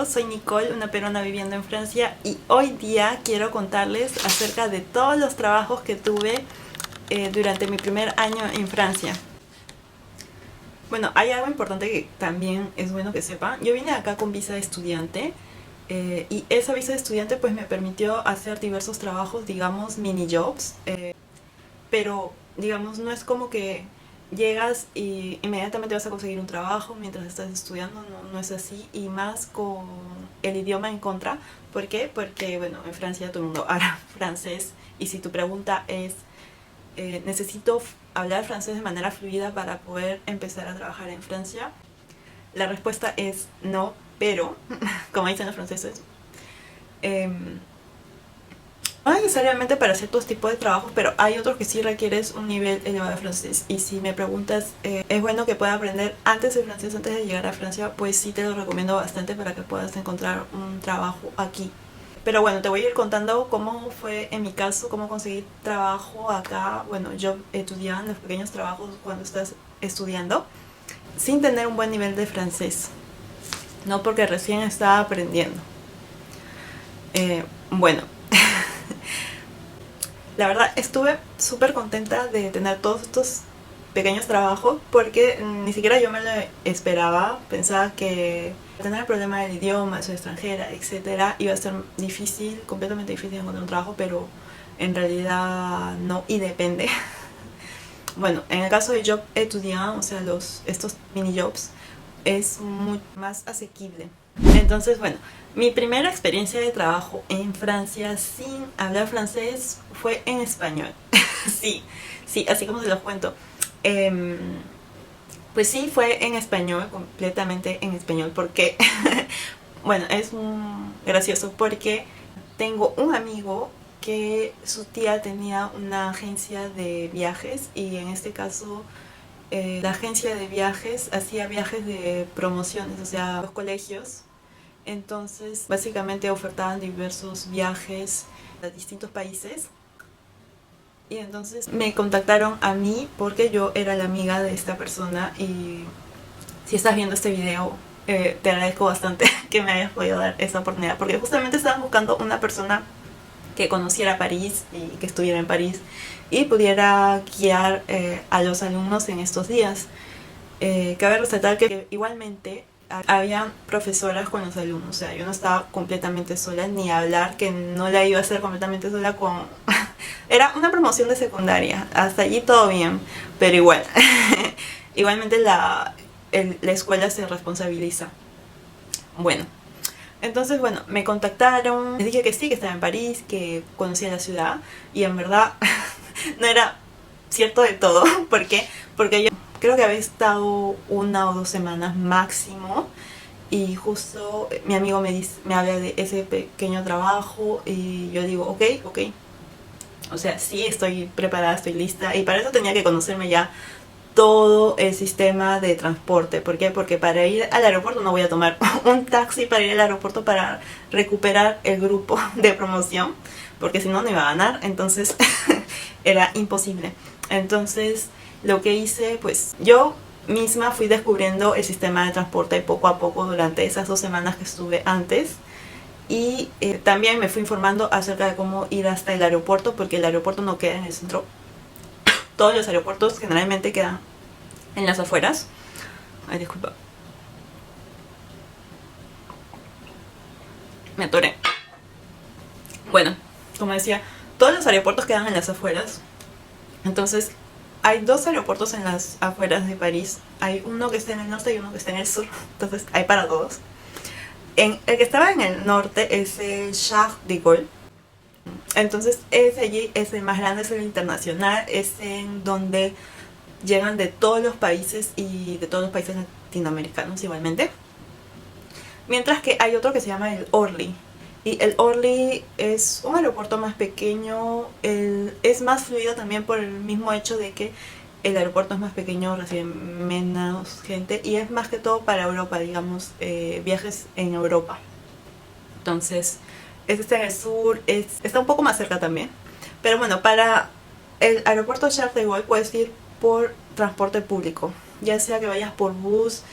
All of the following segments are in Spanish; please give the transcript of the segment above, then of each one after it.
Yo soy Nicole, una peruana viviendo en Francia, y hoy día quiero contarles acerca de todos los trabajos que tuve durante mi primer año en Francia. Bueno, hay algo importante que también es bueno que sepan. Yo vine acá con visa de estudiante, y esa visa de estudiante pues me permitió hacer diversos trabajos, digamos mini jobs, pero digamos no es como que llegas y inmediatamente vas a conseguir un trabajo mientras estás estudiando. No es así, y más con el idioma en contra. ¿Por qué? Porque bueno, en Francia todo el mundo habla francés, y si tu pregunta es necesito hablar francés de manera fluida para poder empezar a trabajar en Francia, la respuesta es no, pero como dicen los franceses, no necesariamente para ciertos tipos de trabajos, pero hay otros que sí requieres un nivel elevado de francés. Y si me preguntas, ¿es bueno que pueda aprender antes el francés antes de llegar a Francia? Pues sí, te lo recomiendo bastante para que puedas encontrar un trabajo aquí. Pero bueno, te voy a ir contando cómo fue en mi caso, cómo conseguí trabajo acá. Bueno, yo estudiaba en los pequeños trabajos cuando estás estudiando, sin tener un buen nivel de francés. No, porque recién estaba aprendiendo. Bueno, la verdad estuve súper contenta de tener todos estos pequeños trabajos, porque ni siquiera yo me lo esperaba. Pensaba que tener el problema del idioma, soy extranjera, etcétera, iba a ser difícil, completamente difícil encontrar un trabajo, pero en realidad no, y depende. Bueno, en el caso de job étudiant, o sea, estos mini jobs, es muy más asequible. Entonces, bueno, mi primera experiencia de trabajo en Francia sin hablar francés fue en español. Sí, sí, así como se los cuento. Em, pues sí, fue en español, completamente en español, porque, bueno, es gracioso porque tengo un amigo que su tía tenía una agencia de viajes, y en este caso la agencia de viajes hacía viajes de promociones, o sea, los colegios. Entonces, básicamente ofertaban diversos viajes a distintos países. Y entonces me contactaron a mí porque yo era la amiga de esta persona. Y si estás viendo este video, te agradezco bastante que me hayas podido dar esa oportunidad, porque justamente estaban buscando una persona que conociera París y que estuviera en París y pudiera guiar a los alumnos en estos días. Cabe resaltar que igualmente había profesoras con los alumnos, o sea, yo no estaba completamente sola, ni hablar que no la iba a hacer completamente sola con... Era una promoción de secundaria, hasta allí todo bien, pero igual, igualmente la escuela se responsabiliza. Bueno, entonces, bueno, me contactaron, les dije que sí, que estaba en París, que conocía la ciudad, y en verdad no era cierto de todo. ¿Por qué? Porque yo creo que había estado 1 o 2 semanas máximo, y justo mi amigo me habla de ese pequeño trabajo, y yo digo, ok. O sea, sí, estoy preparada, estoy lista, y para eso tenía que conocerme ya todo el sistema de transporte. ¿Por qué? Porque para ir al aeropuerto no voy a tomar un taxi para ir al aeropuerto para recuperar el grupo de promoción, porque si no, no iba a ganar. Entonces era imposible. Entonces lo que hice, pues yo misma fui descubriendo el sistema de transporte poco a poco durante esas 2 semanas que estuve antes. Y también me fui informando acerca de cómo ir hasta el aeropuerto, porque el aeropuerto no queda en el centro. Todos los aeropuertos generalmente quedan en las afueras. Ay, disculpa. Me atoré. Bueno, como decía, todos los aeropuertos quedan en las afueras. Entonces, hay 2 aeropuertos en las afueras de París. Hay uno que está en el norte y uno que está en el sur. Entonces, hay para todos. El que estaba en el norte es el Charles de Gaulle. Entonces, ese allí es el más grande, es el internacional. Es en donde llegan de todos los países, y de todos los países latinoamericanos igualmente. Mientras que hay otro que se llama el Orly. Y el Orly es un aeropuerto más pequeño, es más fluido también por el mismo hecho de que el aeropuerto es más pequeño, recibe menos gente, y es más que todo para Europa, digamos, viajes en Europa. Entonces, este está en el sur, está un poco más cerca también. Pero bueno, para el aeropuerto Charles de Gaulle puedes ir por transporte público, ya sea que vayas por bus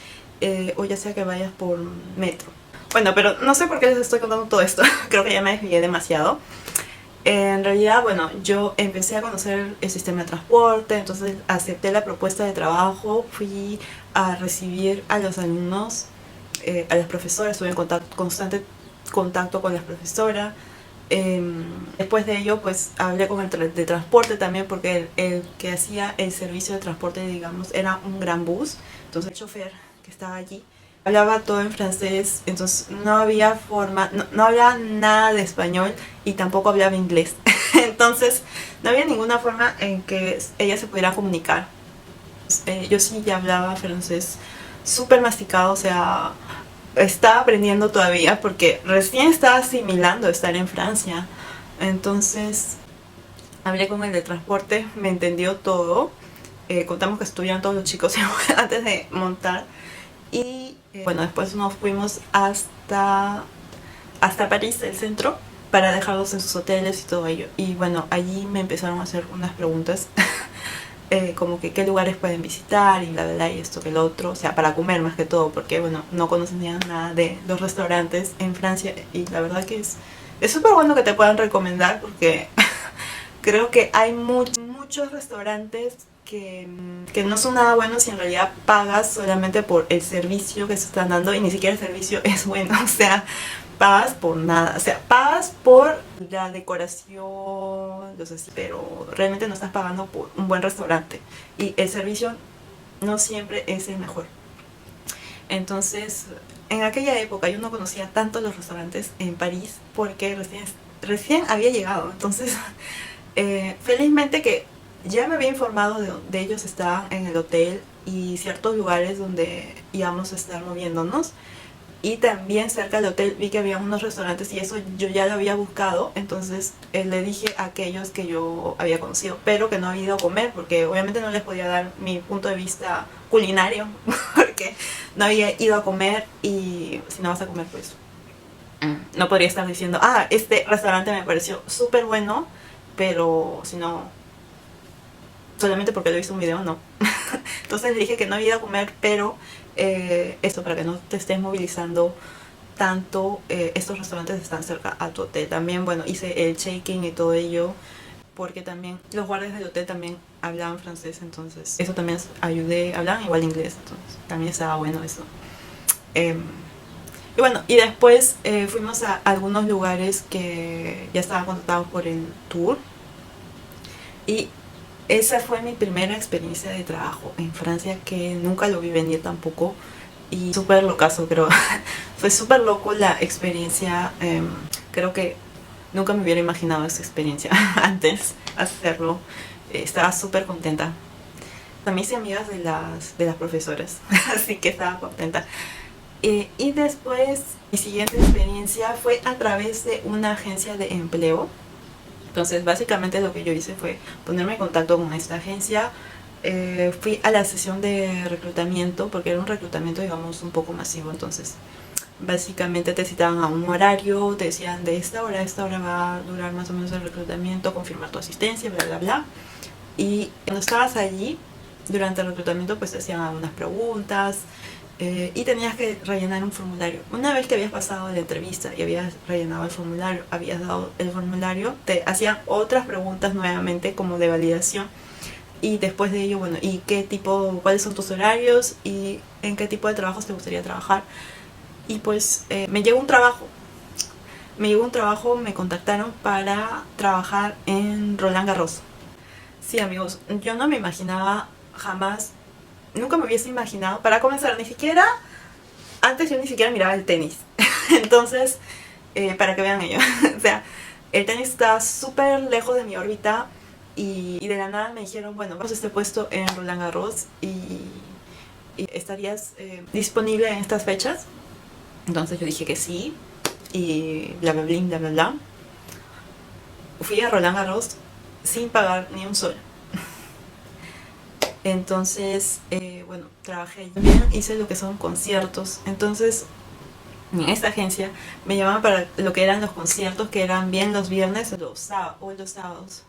o ya sea que vayas por metro. Bueno, pero no sé por qué les estoy contando todo esto. Creo que ya me desvié demasiado. En realidad, bueno, yo empecé a conocer el sistema de transporte, entonces acepté la propuesta de trabajo, fui a recibir a los alumnos, a las profesoras, estuve en constante contacto con las profesoras. Después de ello, pues hablé con el de transporte también, porque el que hacía el servicio de transporte, digamos, era un gran bus. Entonces el chofer que estaba allí hablaba todo en francés, entonces no había forma, no hablaba nada de español y tampoco hablaba inglés. Entonces no había ninguna forma en que ella se pudiera comunicar. Yo sí ya hablaba francés súper masticado, o sea, estaba aprendiendo todavía porque recién estaba asimilando estar en Francia. Entonces hablé con el de transporte, me entendió todo. Contamos que estuvieron todos los chicos antes de montar. Y bueno, después nos fuimos hasta París, el centro, para dejarlos en sus hoteles y todo ello. Y bueno, allí me empezaron a hacer unas preguntas. Como que qué lugares pueden visitar y bla bla bla y esto que lo otro, o sea, para comer más que todo, porque bueno, no conocían nada de los restaurantes en Francia y la verdad que es súper bueno que te puedan recomendar porque creo que hay muchos restaurantes que no son nada buenos y en realidad pagas solamente por el servicio que se están dando y ni siquiera el servicio es bueno, o sea, pagas por nada, o sea, pagas por la decoración, no sé si, pero realmente no estás pagando por un buen restaurante y el servicio no siempre es el mejor. Entonces, en aquella época yo no conocía tanto los restaurantes en París porque recién había llegado, entonces felizmente que ya me había informado de ellos, estaban en el hotel y ciertos lugares donde íbamos a estar moviéndonos. Y también cerca del hotel vi que había unos restaurantes y eso yo ya lo había buscado. Entonces le dije a aquellos que yo había conocido, pero que no había ido a comer, porque obviamente no les podía dar mi punto de vista culinario, porque no había ido a comer y si no vas a comer, pues no podría estar diciendo, ah, este restaurante me pareció súper bueno, pero si no, solamente porque lo hice un video, no. Entonces le dije que no había ido a comer, pero esto para que no te estés movilizando tanto, estos restaurantes están cerca a tu hotel. También, bueno, hice el check-in y todo ello, porque también los guardias del hotel también hablaban francés, entonces eso también ayudé, hablaban igual inglés, entonces también estaba bueno eso. Y bueno, y después fuimos a algunos lugares que ya estaban contratados por el tour. Y esa fue mi primera experiencia de trabajo en Francia, que nunca lo vi venir tampoco. Y súper locazo, creo. Fue súper loco la experiencia. Creo que nunca me hubiera imaginado esa experiencia antes hacerlo. Estaba súper contenta. También hice amigas de las profesoras, así que estaba contenta. Y después mi siguiente experiencia fue a través de una agencia de empleo. Entonces básicamente lo que yo hice fue ponerme en contacto con esta agencia. Fui a la sesión de reclutamiento porque era un reclutamiento, digamos, un poco masivo. Entonces básicamente te citaban a un horario, te decían de esta hora a esta hora va a durar más o menos el reclutamiento, confirmar tu asistencia, bla bla bla. Y cuando estabas allí durante el reclutamiento pues te hacían algunas preguntas, y tenías que rellenar un formulario. Una vez que habías pasado la entrevista y habías rellenado el formulario, habías dado el formulario, te hacían otras preguntas nuevamente como de validación. Y después de ello, bueno, ¿y qué tipo, cuáles son tus horarios y en qué tipo de trabajos te gustaría trabajar? Y pues me llegó un trabajo. Me contactaron para trabajar en Roland Garros. Sí, amigos, yo no me imaginaba jamás, nunca me hubiese imaginado, para comenzar, ni siquiera, antes yo ni siquiera miraba el tenis. Entonces, para que vean ello, o sea, el tenis está súper lejos de mi órbita y de la nada me dijeron, bueno, vamos a este puesto en Roland Garros y estarías disponible en estas fechas. Entonces yo dije que sí y bla bla bla bla bla bla. Fui a Roland Garros sin pagar ni un sol. Entonces, bueno, trabajé también, hice lo que son conciertos. Entonces, en esta agencia me llamaban para lo que eran los conciertos, que eran bien los viernes o los sábados.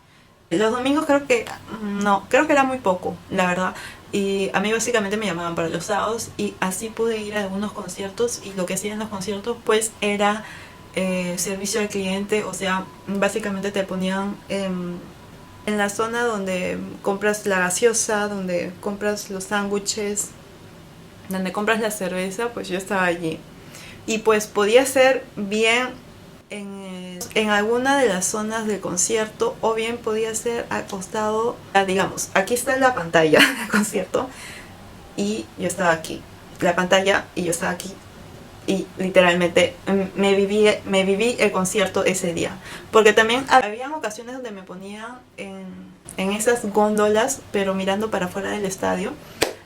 Los domingos creo que no, creo que era muy poco, la verdad. Y a mí básicamente me llamaban para los sábados y así pude ir a algunos conciertos, y lo que hacía en los conciertos pues era servicio al cliente. O sea, básicamente te ponían en la zona donde compras la gaseosa, donde compras los sándwiches, donde compras la cerveza, pues yo estaba allí. Y pues podía ser bien en alguna de las zonas del concierto, o bien podía ser acostado, digamos, aquí está la pantalla del concierto y yo estaba aquí, la pantalla y yo estaba aquí, y literalmente me viví el concierto ese día, porque también había ocasiones donde me ponía en esas góndolas pero mirando para afuera del estadio.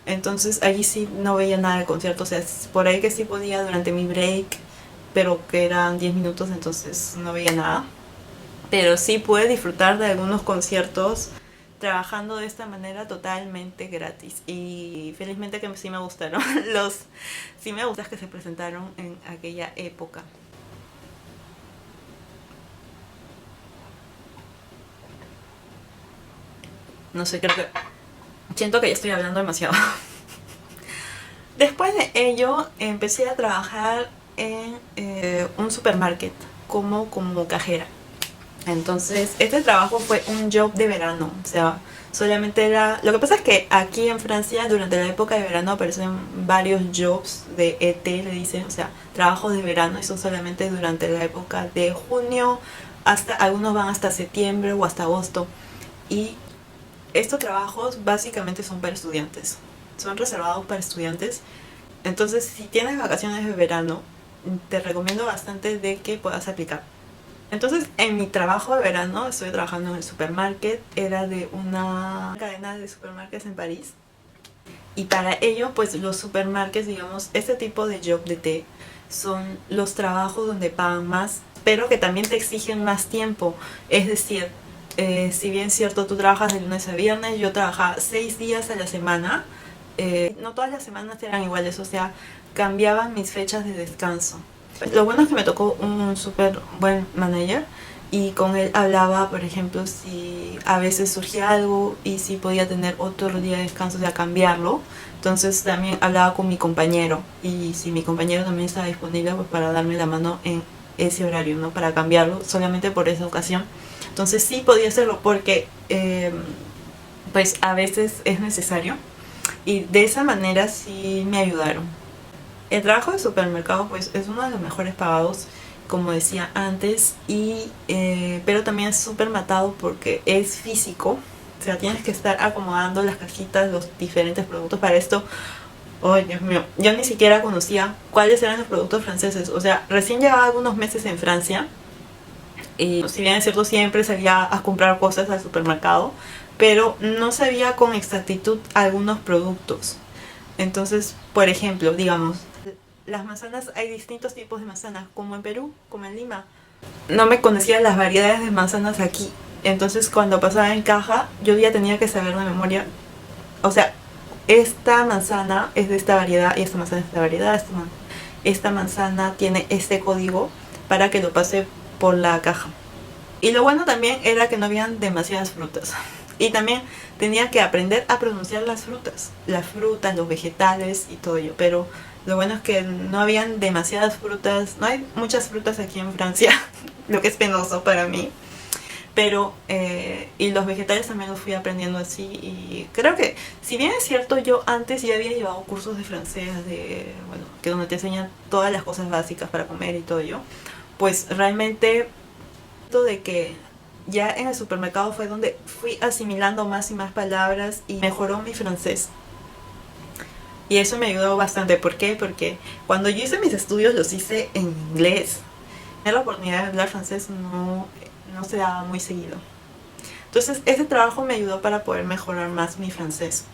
Entonces allí sí no veía nada del concierto. O sea, por ahí que sí podía durante mi break, pero que eran 10 minutos, entonces no veía nada. Pero sí pude disfrutar de algunos conciertos trabajando de esta manera totalmente gratis. Y felizmente que sí me gustaron sí me gustan que se presentaron en aquella época. No sé, creo que siento que ya estoy hablando demasiado. Después de ello empecé a trabajar en un supermarket como cajera. Entonces este trabajo fue un job de verano. O sea, solamente era... Lo que pasa es que aquí en Francia durante la época de verano aparecen varios jobs de été, le dicen. O sea, trabajos de verano, y son solamente durante la época de junio, hasta algunos van hasta septiembre o hasta agosto. Y estos trabajos básicamente son para estudiantes, son reservados para estudiantes. Entonces, si tienes vacaciones de verano, te recomiendo bastante de que puedas aplicar. Entonces, en mi trabajo de verano estoy trabajando en el supermarket. Era de una cadena de supermarkets en París. Y para ello, pues los supermarkets, digamos, este tipo de job de té son los trabajos donde pagan más, pero que también te exigen más tiempo. Es decir, si bien es cierto, tú trabajas de lunes a viernes, yo trabajaba 6 días a la semana. No todas las semanas eran iguales, o sea, cambiaban mis fechas de descanso. Lo bueno es que me tocó un súper buen manager, y con él hablaba, por ejemplo, si a veces surgía algo y si podía tener otro día de descanso, o sea, cambiarlo. Entonces también hablaba con mi compañero, y si mi compañero también estaba disponible, pues para darme la mano en ese horario, ¿no? Para cambiarlo solamente por esa ocasión. Entonces sí podía hacerlo porque pues a veces es necesario, y de esa manera sí me ayudaron. El trabajo de supermercado pues es uno de los mejores pagados, como decía antes, pero también es súper matado porque es físico. O sea, tienes que estar acomodando las cajitas, los diferentes productos. Para esto, oh Dios mío, yo ni siquiera conocía cuáles eran los productos franceses. O sea, recién llevaba algunos meses en Francia, y si bien es cierto, siempre salía a comprar cosas al supermercado, pero no sabía con exactitud algunos productos. Entonces, por ejemplo, digamos, las manzanas, hay distintos tipos de manzanas, como en Perú, como en Lima. No me conocía las variedades de manzanas aquí. Entonces, cuando pasaba en caja, yo ya tenía que saber de memoria. O sea, esta manzana es de esta variedad y esta manzana es de esta variedad. Esta manzana tiene este código para que lo pase por la caja. Y lo bueno también era que no habían demasiadas frutas. Y también tenía que aprender a pronunciar las frutas, los vegetales y todo ello. Pero lo bueno es que no habían demasiadas frutas, no hay muchas frutas aquí en Francia, lo que es penoso para mí. Pero, y los vegetales también los fui aprendiendo así. Y creo que, si bien es cierto, yo antes ya había llevado cursos de francés, bueno, que donde te enseñan todas las cosas básicas para comer y todo ello, pues realmente de que ya en el supermercado fue donde fui asimilando más y más palabras y mejoró mi francés. Y eso me ayudó bastante. ¿Por qué? Porque cuando yo hice mis estudios los hice en inglés. La oportunidad de hablar francés no se daba muy seguido. Entonces ese trabajo me ayudó para poder mejorar más mi francés.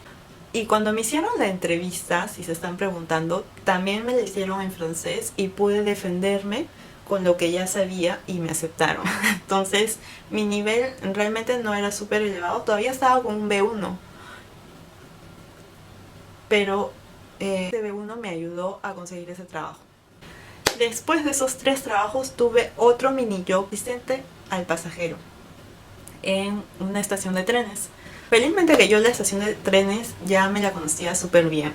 Y cuando me hicieron la entrevista, si se están preguntando, también me la hicieron en francés y pude defenderme con lo que ya sabía y me aceptaron. Entonces mi nivel realmente no era súper elevado, todavía estaba con un B1, pero ese B1 me ayudó a conseguir ese trabajo. Después de esos 3 trabajos tuve otro mini job asistente al pasajero en una estación de trenes. Felizmente que yo la estación de trenes ya me la conocía súper bien.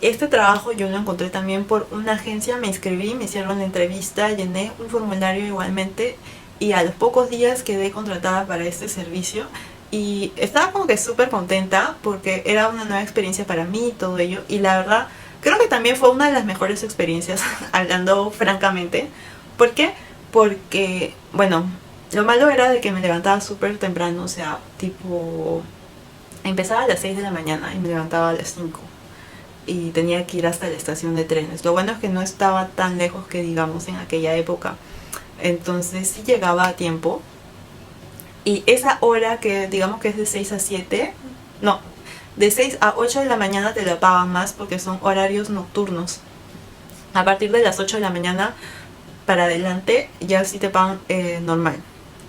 Este trabajo yo lo encontré también por una agencia, me inscribí, me hicieron la entrevista, llené un formulario igualmente y a los pocos días quedé contratada para este servicio y estaba como que súper contenta porque era una nueva experiencia para mí y todo ello, y la verdad creo que también fue una de las mejores experiencias hablando francamente. ¿Por qué? Porque, bueno, lo malo era de que me levantaba súper temprano, o sea, tipo, empezaba a las 6 de la mañana y me levantaba a las 5 y tenía que ir hasta la estación de trenes. Lo bueno es que no estaba tan lejos que digamos en aquella época, entonces sí llegaba a tiempo. Y esa hora que digamos que es de 6 a 7, no, de 6 a 8 de la mañana te la pagan más porque son horarios nocturnos. A partir de las 8 de la mañana para adelante ya sí te pagan normal.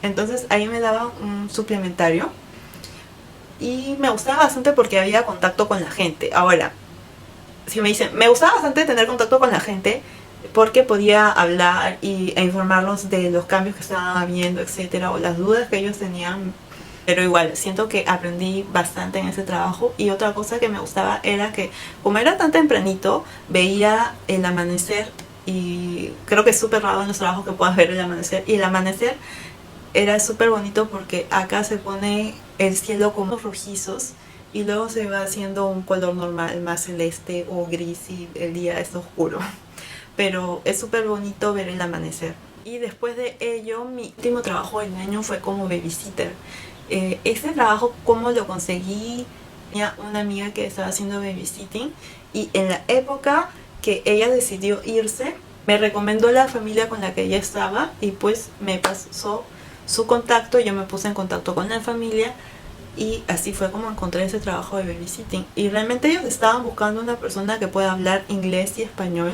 Entonces ahí me daban un suplementario y me gustaba bastante porque había contacto con la gente. Ahora, si me dicen, me gustaba bastante tener contacto con la gente porque podía hablar e informarlos de los cambios que estaban habiendo, etcétera, o las dudas que ellos tenían. Pero igual, siento que aprendí bastante en ese trabajo. Y otra cosa que me gustaba era que, como era tan tempranito, veía el amanecer. Y creo que es súper raro en los trabajos que puedas ver el amanecer. Y el amanecer era súper bonito porque acá se pone el cielo como rojizos y luego se va haciendo un color normal, más celeste o gris, y el día es oscuro. Pero es súper bonito ver el amanecer. Y después de ello, mi último trabajo del año fue como babysitter. Este trabajo, ¿cómo lo conseguí? Tenía una amiga que estaba haciendo babysitting y en la época que ella decidió irse, me recomendó la familia con la que ella estaba y pues me pasó su contacto. Yo me puse en contacto con la familia y así fue como encontré ese trabajo de babysitting. Y realmente ellos estaban buscando una persona que pueda hablar inglés y español,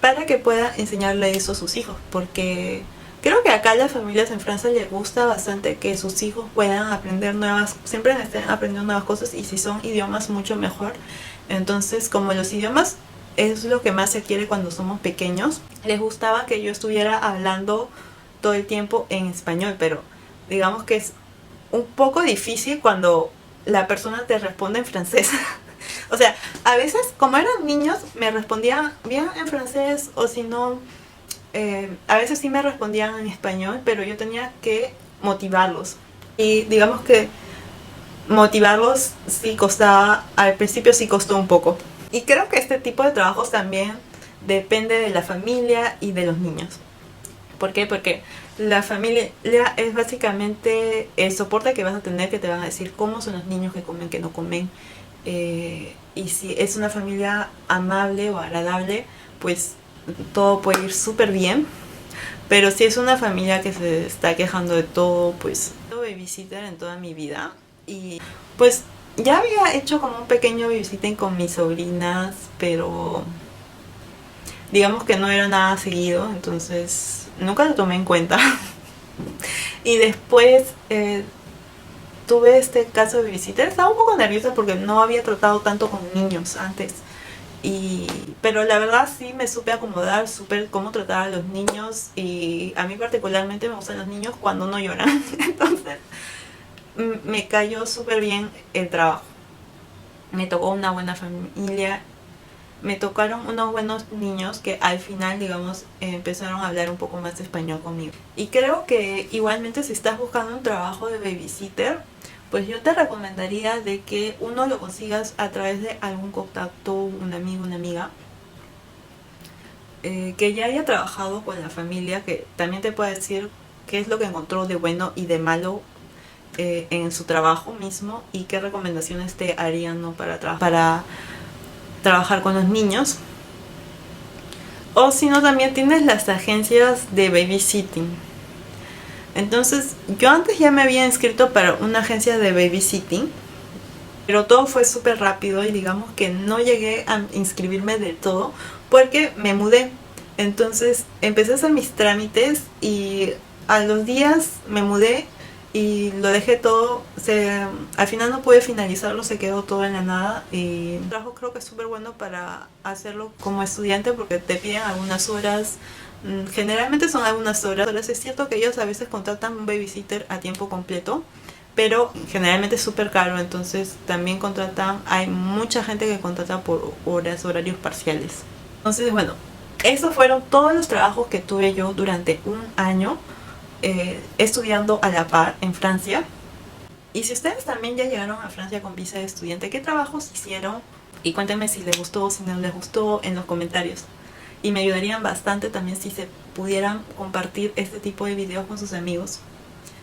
para que pueda enseñarle eso a sus hijos, porque creo que acá a las familias en Francia les gusta bastante que sus hijos puedan aprender siempre estén aprendiendo nuevas cosas, y si son idiomas mucho mejor. Entonces, como los idiomas es lo que más se quiere cuando somos pequeños, les gustaba que yo estuviera hablando todo el tiempo en español, pero digamos que es un poco difícil cuando la persona te responde en francés. O sea, a veces, como eran niños, me respondían bien en francés, o si no, a veces sí me respondían en español, pero yo tenía que motivarlos. Y digamos que motivarlos sí costaba, al principio sí costó un poco. Y creo que este tipo de trabajos también depende de la familia y de los niños. ¿Por qué? Porque la familia es básicamente el soporte que vas a tener, que te van a decir cómo son los niños, que comen, que no comen. Y si es una familia amable o agradable, pues todo puede ir súper bien. Pero si es una familia que se está quejando de todo, pues yo babysitter en toda mi vida. Y pues ya había hecho como un pequeño babysitting con mis sobrinas, pero digamos que no era nada seguido, entonces nunca lo tomé en cuenta. Y después tuve este caso de babysitter. Estaba un poco nerviosa porque no había tratado tanto con niños antes. Pero la verdad sí me supe acomodar, supe cómo tratar a los niños, y a mí particularmente me gustan los niños cuando no lloran. Entonces me cayó súper bien el trabajo. Me tocó una buena familia, me tocaron unos buenos niños que al final, digamos, empezaron a hablar un poco más de español conmigo. Y creo que igualmente, si estás buscando un trabajo de babysitter, pues yo te recomendaría de que uno lo consigas a través de algún contacto, un amigo, una amiga, que ya haya trabajado con la familia, que también te pueda decir qué es lo que encontró de bueno y de malo en su trabajo mismo, y qué recomendaciones te harían, ¿no?, para trabajar con los niños. O si no, también tienes las agencias de babysitting. Entonces, yo antes ya me había inscrito para una agencia de babysitting, pero todo fue súper rápido y digamos que no llegué a inscribirme del todo porque me mudé. Entonces empecé a hacer mis trámites y a los días me mudé y lo dejé todo. Al final no pude finalizarlo, se quedó todo en la nada. Y el trabajo creo que es súper bueno para hacerlo como estudiante porque te piden algunas horas. Generalmente son algunas horas. Es cierto que ellos a veces contratan un babysitter a tiempo completo, pero generalmente es súper caro, entonces también contratan, hay mucha gente que contrata por horas, horarios parciales. Entonces, bueno, esos fueron todos los trabajos que tuve yo durante un año estudiando a la par en Francia. Y si ustedes también ya llegaron a Francia con visa de estudiante, ¿qué trabajos hicieron? Y cuéntenme si les gustó o si no les gustó en los comentarios. Y me ayudarían bastante también si se pudieran compartir este tipo de videos con sus amigos.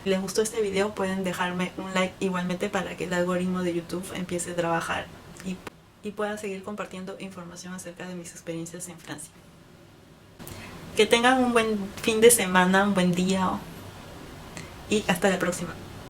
Si les gustó este video pueden dejarme un like igualmente para que el algoritmo de YouTube empiece a trabajar y pueda seguir compartiendo información acerca de mis experiencias en Francia. Que tengan un buen fin de semana, un buen día y hasta la próxima.